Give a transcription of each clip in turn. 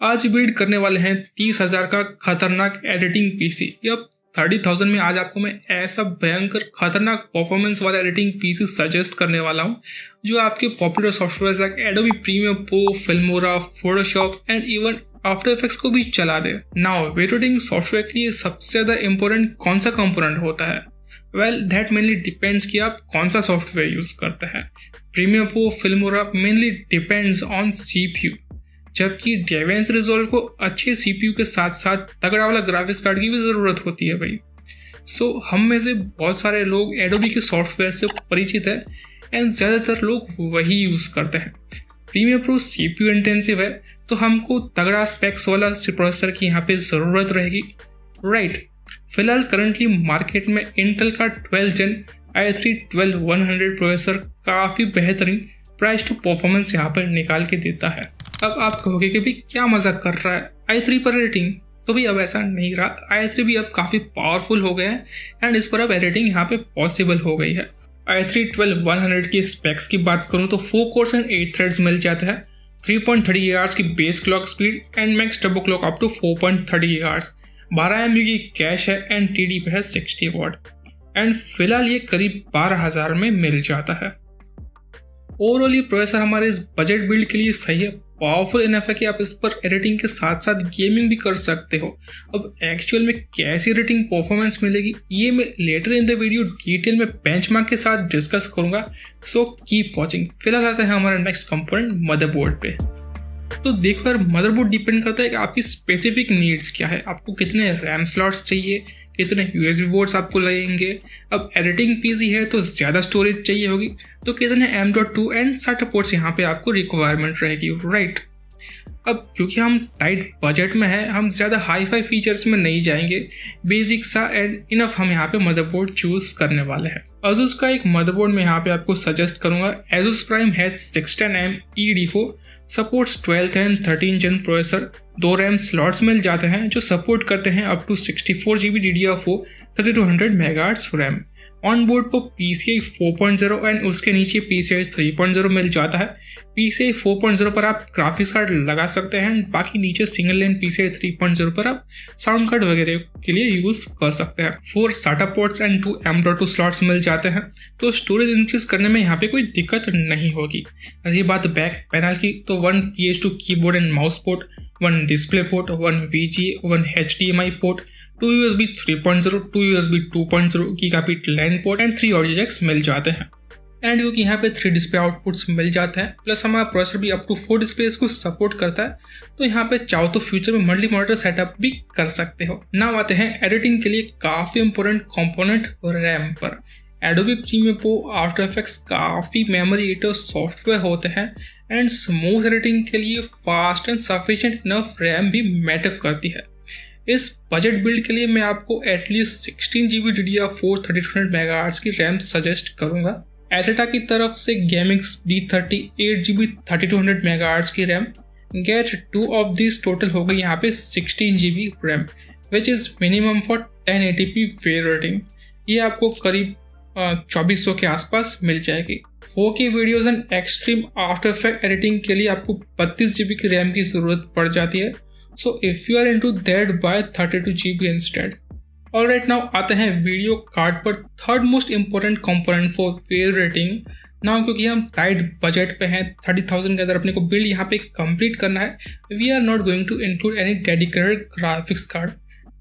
आज बिल्ड करने वाले हैं 30,000 का खतरनाक एडिटिंग पीसी। अब 30,000 में आज आपको मैं ऐसा भयंकर खतरनाक परफॉर्मेंस वाला एडिटिंग पीसी सजेस्ट करने वाला हूं जो आपके popular software like Adobe Premiere Pro, Filmora, Photoshop and even After Effects को भी चला दे। नाउ वीडियो एडिटिंग सॉफ्टवेयर के लिए सबसे ज्यादा इंपॉर्टेंट कौन सा कंपोनेंट होता है? वेल दैट मेनली डिपेंड्स कि आप कौन सा सॉफ्टवेयर यूज करते हैं। Premiere Pro, Filmora mainly depends on CPU, जबकि डेवेंस रिजॉल्व को अच्छे सीपीयू के साथ साथ तगड़ा वाला ग्राफिक्स कार्ड की भी ज़रूरत होती है भाई। सो हम में से बहुत सारे लोग एडोबी के सॉफ्टवेयर से परिचित है एंड ज़्यादातर लोग वही यूज़ करते हैं। प्रीमियर प्रो सीपीयू इंटेंसिव है तो हमको तगड़ा स्पेक्स वाला प्रोसेसर की यहाँ पे ज़रूरत रहेगी, राइट। फिलहाल करंटली मार्केट में इंटेल का 12 जेन i3 12100 प्रोसेसर काफ़ी बेहतरीन प्राइस टू परफॉर्मेंस यहाँ पर निकाल के देता है। अब आप कहोगे कि भाई क्या मजाक कर रहा है i3 पर एडिटिंग, तो भी अब ऐसा नहीं रहा। i3 भी अब काफ़ी पावरफुल हो गया है एंड इस पर अब एडिटिंग यहाँ पे पॉसिबल हो गई है। i3 12100 की स्पेक्स की बात करूँ तो 4 कोर्स एंड 8 थ्रेड्स मिल जाता है, 3.30 GHz की base clock speed and max turbo clock up to 4.30 GHz, 12 MB की कैश है एंड TD पे है 60 वॉट एंड फिलहाल ये करीब 12,000 में मिल जाता है। ओवरऑल ये प्रोसेसर हमारे इस बजट बिल्ड के लिए सही है, पावरफुल इनफ है कि आप इस पर एडिटिंग के साथ साथ गेमिंग भी कर सकते हो। अब एक्चुअल में कैसी एडिटिंग परफॉर्मेंस मिलेगी ये मैं later in the video detail में बेंचमार्क के साथ डिस्कस करूंगा, सो कीप वॉचिंग। फिलहाल आते हैं हमारा नेक्स्ट कंपोनेंट मदरबोर्ड पे। तो देखो यार, मदरबोर्ड डिपेंड करता है कि आपकी स्पेसिफिक नीड्स क्या है, आपको कितने रैम स्लॉट्स चाहिए, कितने यूएसबी बोर्ड्स आपको लगेंगे। अब एडिटिंग पीसी है तो ज़्यादा स्टोरेज चाहिए होगी, तो कितने M.2 एंड SATA पोर्ट्स यहाँ पे आपको रिक्वायरमेंट रहेगी, राइट। अब क्योंकि हम टाइट बजट में है, हम ज़्यादा हाई फाई फीचर्स में नहीं जाएंगे, बेसिक सा एंड इनफ हम यहाँ पे मदरबोर्ड चूज करने वाले हैं। Asus का एक मदरबोर्ड में यहाँ पे आपको सजेस्ट करूंगा, Asus Prime H610M ED4, supports 12th and 13 gen processor, 2 RAM slots मिल जाते हैं जो सपोर्ट करते हैं up to 64 GB DDR4 3200 MHz RAM. On board पर PCI 4.0 एंड उसके नीचे PCI 3.0 मिल जाता है। PCI 4.0 पर आप ग्राफिक्स कार्ड लगा सकते हैं, बाकी नीचे सिंगल लाइन PCI 3.0 पर आप साउंड कार्ड वगैरह के लिए यूज कर सकते हैं। 4 SATA ports and 2 M.2 slots मिल जाते हैं, तो स्टोरेज इंक्रीज करने में यहाँ पे कोई दिक्कत नहीं होगी। रही बात बैक पैनल की, तो 1 PS2 keyboard and mouse port, 1 display port, 1 VGA, 1 HDMI port, 2 USB 3.0, 2 USB 2.0 gigabit LAN port and 3 audio jacks मिल जाते हैं। एंड क्योंकि यहाँ पे 3 डिस्प्ले आउटपुट्स मिल जाते हैं, प्लस हमारा प्रोसेसर भी अप टू 4 डिस्प्लेस को सपोर्ट करता है, तो यहाँ पे चाहो तो फ्यूचर में मल्टी मॉनिटर सेटअप भी कर सकते हो। नाउ आते हैं एडिटिंग के लिए काफ़ी इंपॉर्टेंट कंपोनेंट रैम पर। Adobe Premiere Pro, After Effects काफ़ी मेमोरी ईटर सॉफ्टवेयर होते हैं एंड स्मूथ एडिटिंग के लिए fast and sufficient enough RAM भी मैटर करती है। इस बजट बिल्ड के लिए मैं आपको एटलीस्ट 16 GB DDR4 3200 MHz की रैम सजेस्ट करूंगा। एटेटा की तरफ से गेमिंग D30 8 GB 3200 MHz की RAM, get 2 of this total हो गई यहाँ पे 16 GB RAM which is minimum for 1080p video rating. ये आपको करीब 2400 के आसपास मिल जाएगी। 4K videos and extreme after effect editing के लिए आपको 32 GB की रैम की ज़रूरत पड़ जाती है, so if you are into that, buy 32 GB instead. Alright, now आते हैं वीडियो कार्ड पर, third most important component for video rating. Now क्योंकि हम टाइट बजट पे हैं, 30,000 के अंदर अपने को बिल्ड यहाँ पे कंप्लीट करना है, we are not going to include any dedicated graphics card.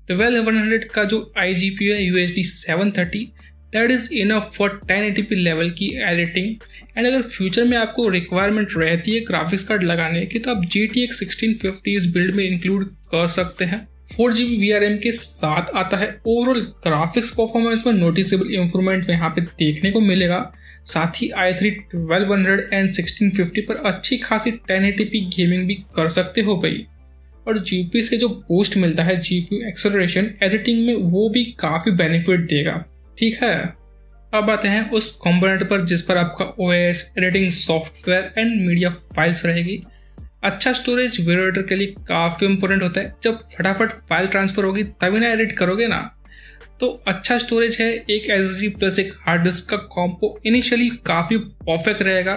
12100 का जो iGPU है UHD 730, that is enough for 1080p level की एडिटिंग। एंड अगर फ्यूचर में आपको रिक्वायरमेंट रहती है ग्राफिक्स कार्ड लगाने की, तो आप GTX 1650 इस बिल्ड में इंक्लूड कर सकते हैं। 4 GB VRM के साथ आता है। ओवरऑल ग्राफिक्स परफॉर्मेंस में नोटिसेबल इंप्रूवमेंट यहाँ पे देखने को मिलेगा। साथ ही i3 1200 एंड 1650 पर अच्छी खासी 1080p गेमिंग भी कर सकते हो भाई। और GPU से जो बूस्ट मिलता है, GPU एक्सेलरेशन एडिटिंग में, वो भी काफ़ी बेनिफिट देगा, ठीक है। अब आते हैं उस कंपोनेंट पर जिस पर आपका OS, editing software and media files रहेगी। अच्छा स्टोरेज वीडियो एडिटर के लिए काफ़ी इंपॉर्टेंट होता है। जब फटाफट फाइल ट्रांसफर होगी तभी ना एडिट करोगे ना, तो अच्छा स्टोरेज है, एक SSD प्लस एक हार्ड डिस्क का कॉम्बो इनिशियली काफ़ी परफेक्ट रहेगा।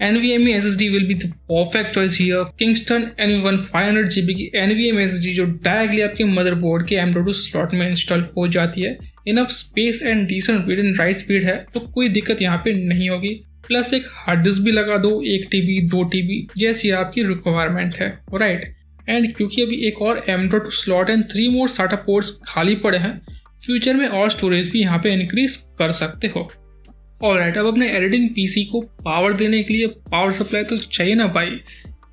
NVMe SSD will be the perfect choice here. Kingston NV1 500GB की NVMe SSD जो डायरेक्टली आपके मदरबोर्ड के M.2 स्लॉट में इंस्टॉल हो जाती है। Enough space and decent read and write speed है तो कोई दिक्कत यहाँ पे नहीं होगी। प्लस एक हार्ड डिस्क भी लगा दो, 1 TB 2 TB जैसी आपकी रिक्वायरमेंट है, राइट। एंड क्योंकि अभी एक और M.2 slot and 3 more SATA ports खाली पड़े हैं, फ्यूचर में और स्टोरेज भी यहाँ पे इंक्रीज कर सकते हो। ऑलराइट, अब अपने एडिटिंग पीसी को पावर देने के लिए पावर सप्लाई तो चाहिए ना भाई।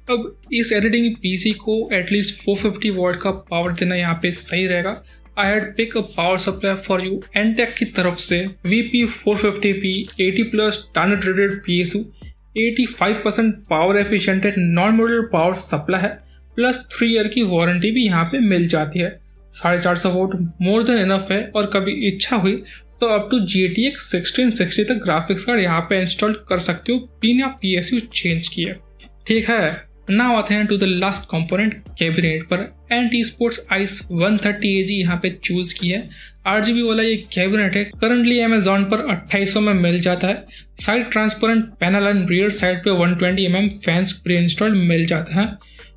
अब इस एडिटिंग पीसी को एटलीस्ट 450 वॉट का पावर देना यहाँ पे सही रहेगा। I had pick a power supply for you Antec की तरफ से VP450P 80+ standard rated PSU 85% power efficient non modular power supply है, प्लस 3 ईयर की वारंटी भी यहाँ पे मिल जाती है। 450 वोट मोर देन इनफ है और कभी इच्छा हुई तो अप टू GTX 1660 तक ग्राफिक्स कार्ड यहाँ पे इंस्टॉल कर सकते हो बिना PSU चेंज किए। ठीक है, नाउ आते हैं to the last component cabinet पर। एंटी स्पोर्ट्स आइस 130AG यहाँ पे चूज की है। RGB वाला ये कैबिनेट है, करंटली अमेजॉन पर 2800 में मिल जाता है। Side transparent panel and rear side पे 120mm फैंस प्री इंस्टॉल मिल जाता है।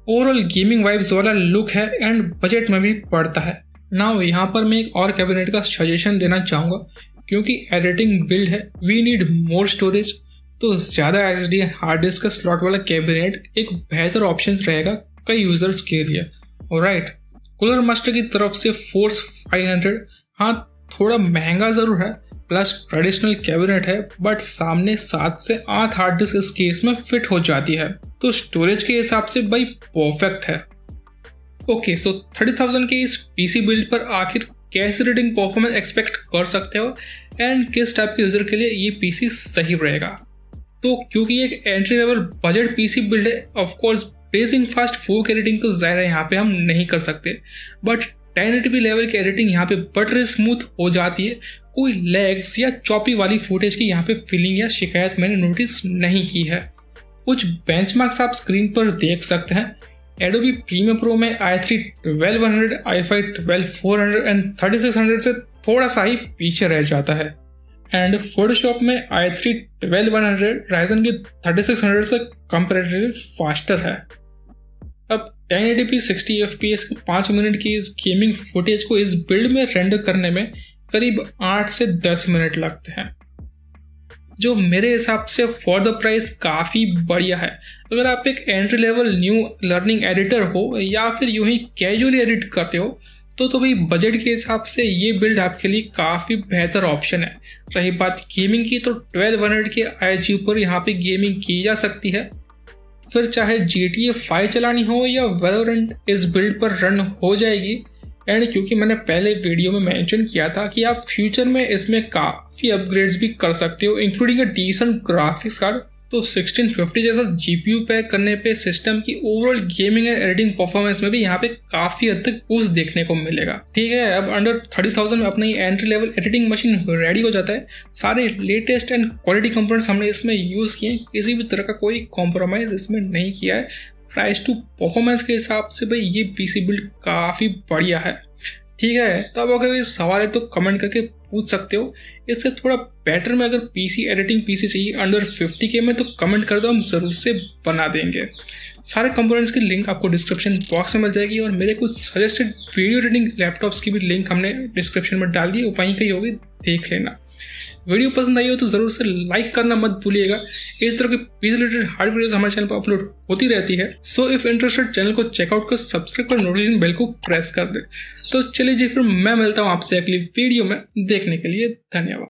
ओवरऑल गेमिंग वाइब्स वाला लुक है एंड बजट में भी पड़ता है। नाउ यहाँ पर मैं एक और कैबिनेट का सजेशन देना चाहूँगा, क्योंकि एडिटिंग बिल्ड है, वी नीड मोर स्टोरेज, तो ज़्यादा SSD हार्ड डिस्क का स्लॉट वाला कैबिनेट एक बेहतर ऑप्शन रहेगा कई यूजर्स के लिए। ऑलराइट, कूलर मास्टर की तरफ से फोर्स 500, हाँ थोड़ा महंगा ज़रूर है, प्लस ट्रेडिशनल कैबिनेट है, बट सामने 7 से 8 हार्ड डिस्क इस केस में फिट हो जाती है, तो स्टोरेज के हिसाब से भाई परफेक्ट है। ओके, सो 30,000 के इस पीसी बिल्ड पर आखिर कैसे रेटिंग परफॉर्मेंस एक्सपेक्ट कर सकते हो एंड किस टाइप के यूजर के लिए ये पीसी सही रहेगा। तो क्योंकि एक entry level budget PC build है, of course blazing fast 4K editing तो ज़ाहिर है यहाँ पे हम नहीं कर सकते, बट 1080p लेवल की एडिटिंग यहाँ पे बटर स्मूथ हो जाती है। कोई लैग्स या चॉपी वाली फुटेज की यहाँ पे फीलिंग या शिकायत मैंने नोटिस नहीं की है। कुछ बेंचमार्क्स आप स्क्रीन पर देख सकते हैं। Adobe Premiere Pro में i3 12100, i5 12400 एंड 3600 से थोड़ा सा ही पीछे रह जाता है, एंड फोटोशॉप में i3 12100 Ryzen के 3600 से कंपैरेटिवली फास्टर है। अब 1080p 60 FPS की 5 मिनट की इस गेमिंग फुटेज को इस बिल्ड में रेंडर करने में करीब 8 से 10 मिनट लगते हैं, जो मेरे हिसाब से फॉर द प्राइस काफ़ी बढ़िया है। अगर आप एक entry level new learning editor हो या फिर यूं ही कैजुअली एडिट करते हो तो भाई बजट के हिसाब से ये बिल्ड आपके लिए काफ़ी बेहतर ऑप्शन है। रही बात गेमिंग की, तो 1200 के IG पर यहाँ पे गेमिंग की जा सकती है, फिर चाहे GTA 5 चलानी हो या Valorant इस बिल्ड पर रन हो जाएगी। एंड क्योंकि मैंने पहले वीडियो में मेंशन किया था कि आप फ्यूचर में इसमें काफ़ी अपग्रेड्स भी कर सकते हो, including a decent graphics card, तो 1650 जैसा GPU पैक करने पे सिस्टम की overall gaming and editing performance में भी यहाँ पे काफ़ी हद तक बूस्ट देखने को मिलेगा। ठीक है, अब अंडर 30,000 में अपना ये entry level editing machine ready हो जाता है। सारे लेटेस्ट एंड क्वालिटी कंपोनेंट्स हमने इसमें यूज़ किए, किसी भी तरह का कोई कॉम्प्रोमाइज़ इसमें नहीं किया है। प्राइस टू परफॉर्मेंस के हिसाब से भाई ये पीसी बिल्ड काफ़ी बढ़िया है। ठीक है, तो अब अगर ये सवाल है तो कमेंट करके पूछ सकते हो। इससे थोड़ा बेटर में अगर पीसी एडिटिंग पीसी चाहिए अंडर 50K में तो कमेंट कर दो, हम ज़रूर से बना देंगे। सारे कंपोनेंट्स की लिंक आपको डिस्क्रिप्शन बॉक्स में मिल जाएगी, और मेरे कुछ सजेस्टेड वीडियो एडिटिंग लैपटॉप्स की भी लिंक हमने डिस्क्रिप्शन में डाल दी, वहीं कहीं होगी, देख लेना। वीडियो पसंद आई हो तो ज़रूर से लाइक करना मत भूलिएगा। इस तरह की पीसी रिलेटेड हार्ड वीडियोस हमारे चैनल पर अपलोड होती रहती है, सो इफ इंटरेस्टेड चैनल को चेकआउट कर सब्सक्राइब कर नोटिफिकेशन बेल को प्रेस कर दे। तो चलिए जी, फिर मैं मिलता हूँ आपसे अगली वीडियो में। देखने के लिए धन्यवाद।